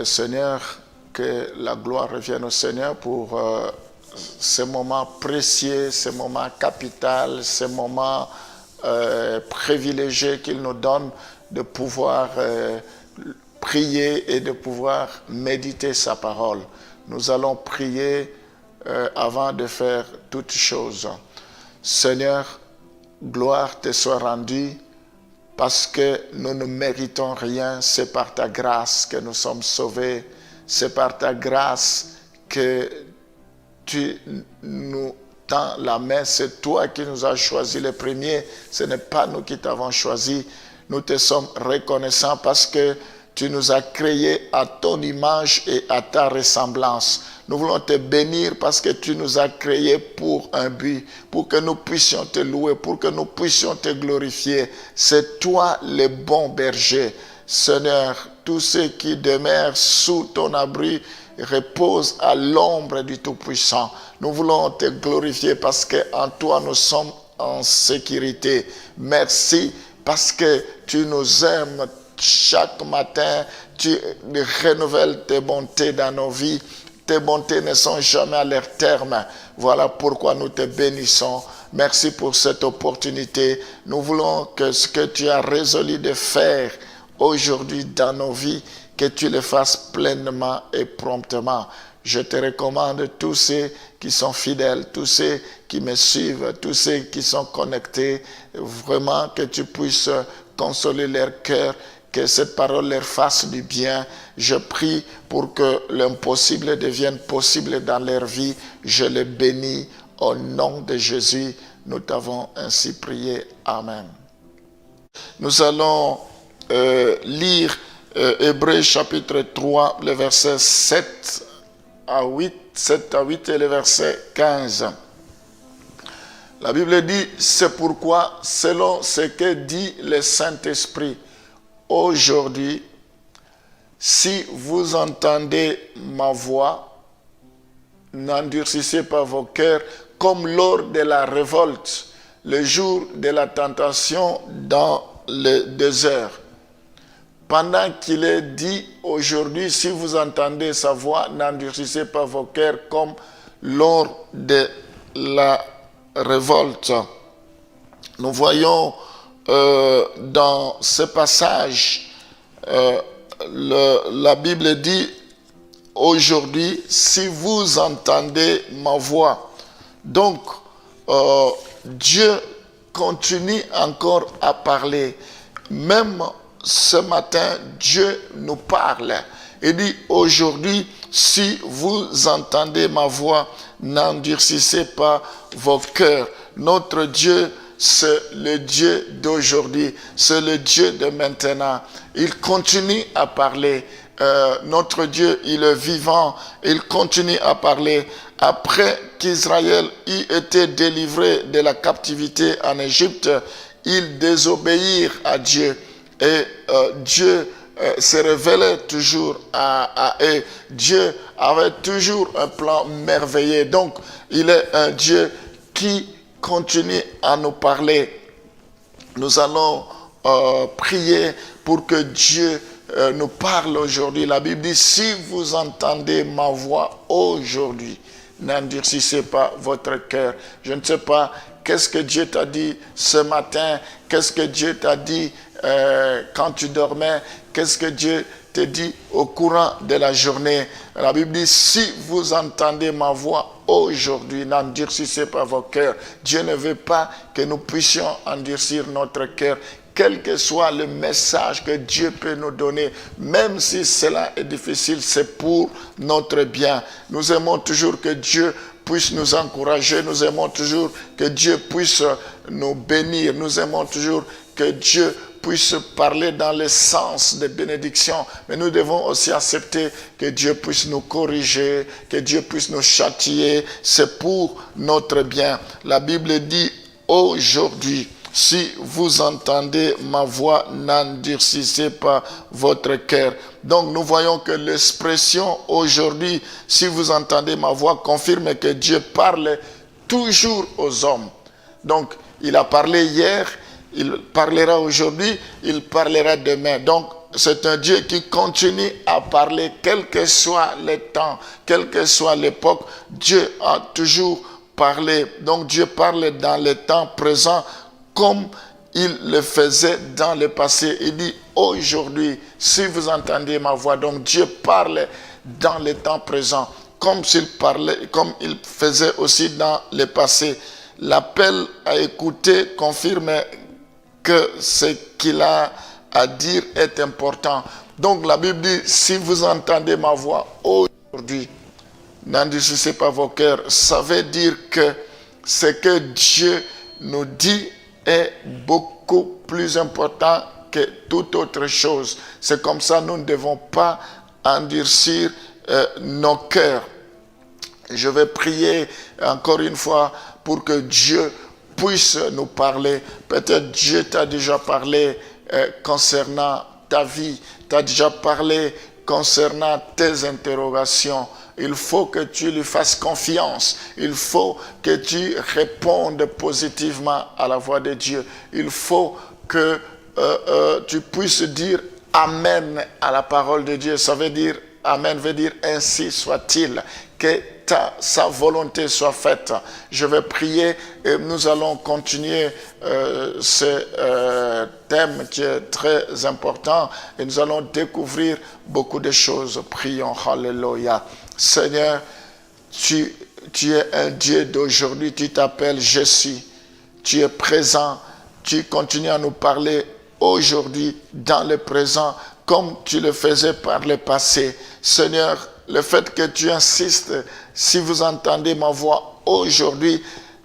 Seigneur, que la gloire revienne au Seigneur pour ces moments précieux, ces moments capitaux, ces moments privilégiés qu'il nous donne de pouvoir prier et de pouvoir méditer sa parole. Nous allons prier avant de faire toutes choses. Seigneur, gloire te soit rendue parce que nous ne méritons rien. C'est par ta grâce que nous sommes sauvés. C'est par ta grâce que tu nous tends la main. C'est toi qui nous as choisis les premiers. Ce n'est pas nous qui t'avons choisi. Nous te sommes reconnaissants parce que tu nous as créés à ton image et à ta ressemblance. Nous voulons te bénir parce que tu nous as créés pour un but, pour que nous puissions te louer, pour que nous puissions te glorifier. C'est toi le bon berger. Seigneur, tous ceux qui demeurent sous ton abri reposent à l'ombre du Tout-Puissant. Nous voulons te glorifier parce qu'en toi nous sommes en sécurité. Merci parce que tu nous aimes. Chaque matin, tu renouvelles tes bontés dans nos vies. Tes bontés ne sont jamais à leur terme. Voilà pourquoi nous te bénissons. Merci pour cette opportunité. Nous voulons que ce que tu as résolu de faire aujourd'hui dans nos vies, que tu le fasses pleinement et promptement. Je te recommande tous ceux qui sont fidèles, tous ceux qui me suivent, tous ceux qui sont connectés. Vraiment que tu puisses consoler leur cœur, que cette parole leur fasse du bien. Je prie pour que l'impossible devienne possible dans leur vie. Je les bénis au nom de Jésus. Nous t'avons ainsi prié. Amen. Nous allons lire Hébreux chapitre 3, le verset 7 à 8 et le verset 15. La Bible dit, c'est pourquoi, selon ce que dit le Saint-Esprit, aujourd'hui, si vous entendez ma voix, n'endurcissez pas vos cœurs comme lors de la révolte, le jour de la tentation dans le désert. Pendant qu'il est dit aujourd'hui, si vous entendez sa voix, n'endurcissez pas vos cœurs comme lors de la révolte. Nous voyons dans ce passage, la Bible dit aujourd'hui, si vous entendez ma voix. Donc, Dieu continue encore à parler. Même ce matin, Dieu nous parle. Il dit aujourd'hui, si vous entendez ma voix, n'endurcissez pas vos cœurs. Notre Dieu, c'est le Dieu d'aujourd'hui, c'est le Dieu de maintenant. Il continue à parler. Notre Dieu, il est vivant. Il continue à parler. Après qu'Israël eut été délivré de la captivité en Égypte, ils désobéirent à Dieu. Et Dieu se révélait toujours à eux. Dieu avait toujours un plan merveilleux. Donc, il est un Dieu qui continue à nous parler. Nous allons prier pour que Dieu nous parle aujourd'hui. La Bible dit, si vous entendez ma voix aujourd'hui, n'endurcissez pas votre cœur. Je ne sais pas qu'est-ce que Dieu t'a dit ce matin, qu'est-ce que Dieu t'a dit quand tu dormais, qu'est-ce que Dieu te dit au courant de la journée. La Bible dit, si vous entendez ma voix aujourd'hui, n'endurcissez pas vos cœurs. Dieu ne veut pas que nous puissions endurcir notre cœur, quel que soit le message que Dieu peut nous donner, même si cela est difficile, c'est pour notre bien. Nous aimons toujours que Dieu puisse nous encourager, nous aimons toujours que Dieu puisse nous bénir, nous aimons toujours que Dieu puisse parler dans le sens de bénédiction, mais nous devons aussi accepter que Dieu puisse nous corriger, que Dieu puisse nous châtier, c'est pour notre bien. La Bible dit aujourd'hui, si vous entendez ma voix, n'endurcissez pas votre cœur. Donc nous voyons que l'expression aujourd'hui, si vous entendez ma voix, confirme que Dieu parle toujours aux hommes. Donc il a parlé hier, il parlera aujourd'hui, il parlera demain. Donc c'est un Dieu qui continue à parler, quel que soit les temps, quelle que soit l'époque. Dieu a toujours parlé. Donc Dieu parle dans les temps présents comme il le faisait dans le passé. Il dit aujourd'hui, si vous entendez ma voix, donc Dieu parle dans les temps présents, comme s'il parlait, comme il faisait aussi dans le passé. L'appel à écouter confirme que ce qu'il a à dire est important. Donc la Bible dit, si vous entendez ma voix aujourd'hui, n'endurcissez pas vos cœurs. Ça veut dire que ce que Dieu nous dit est beaucoup plus important que toute autre chose. C'est comme ça, nous ne devons pas endurcir nos cœurs. Je vais prier encore une fois pour que Dieu puisse nous parler. Peut-être Dieu t'a déjà parlé concernant ta vie, t'a déjà parlé concernant tes interrogations. Il faut que tu lui fasses confiance. Il faut que tu répondes positivement à la voix de Dieu. Il faut que tu puisses dire Amen à la parole de Dieu. Ça veut dire, Amen veut dire ainsi soit-il. Que sa volonté soit faite. Je vais prier et nous allons continuer ce thème qui est très important et nous allons découvrir beaucoup de choses. Prions, Alléluia. Seigneur, tu es un Dieu d'aujourd'hui, tu t'appelles Jésus, tu es présent, tu continues à nous parler aujourd'hui, dans le présent, comme tu le faisais par le passé. Seigneur, le fait que tu insistes, si vous entendez ma voix aujourd'hui,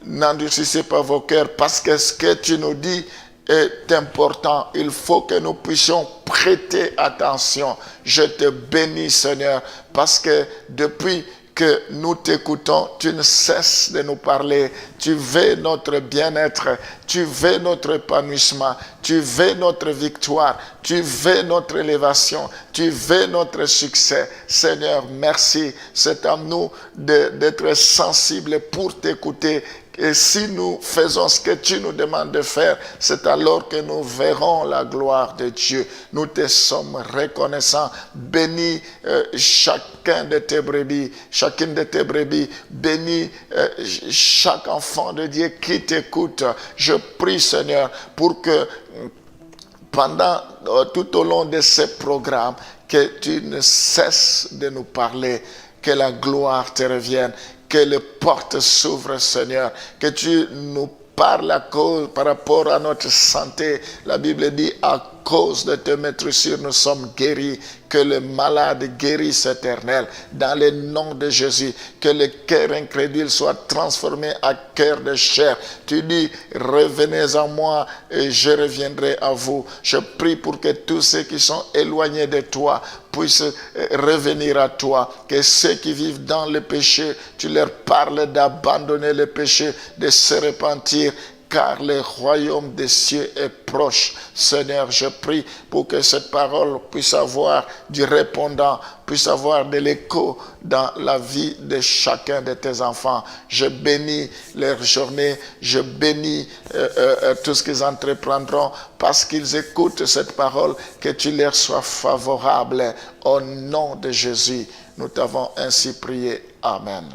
n'endurcissez pas vos cœurs, parce que ce que tu nous dis est important. Il faut que nous puissions prêter attention. Je te bénis, Seigneur, parce que depuis que nous t'écoutons, tu ne cesses de nous parler. Tu veux notre bien-être, tu veux notre épanouissement, tu veux notre victoire, tu veux notre élévation, tu veux notre succès. Seigneur, merci. C'est à nous d'être sensibles pour t'écouter. Et si nous faisons ce que tu nous demandes de faire, c'est alors que nous verrons la gloire de Dieu. Nous te sommes reconnaissants. Bénis chacun de tes brebis, chacune de tes brebis. Bénis chaque enfant de Dieu qui t'écoute. Je prie, Seigneur, pour que pendant, tout au long de ces programmes, que tu ne cesses de nous parler, que la gloire te revienne, que les portes s'ouvrent, Seigneur, que tu nous parles par rapport à notre santé. La Bible dit, à cause de tes maîtrisures, nous sommes guéris. Que le malade guérisse, Éternel, dans le nom de Jésus. Que le cœur incrédule soit transformé en cœur de chair. Tu dis, revenez à moi et je reviendrai à vous. Je prie pour que tous ceux qui sont éloignés de toi puissent revenir à toi. Que ceux qui vivent dans le péché, tu leur parles d'abandonner le péché, de se repentir, car le royaume des cieux est proche. Seigneur, je prie pour que cette parole puisse avoir du répondant, puisse avoir de l'écho dans la vie de chacun de tes enfants. Je bénis leur journée, je bénis tout ce qu'ils entreprendront, parce qu'ils écoutent cette parole, que tu leur sois favorable. Au nom de Jésus, nous t'avons ainsi prié. Amen.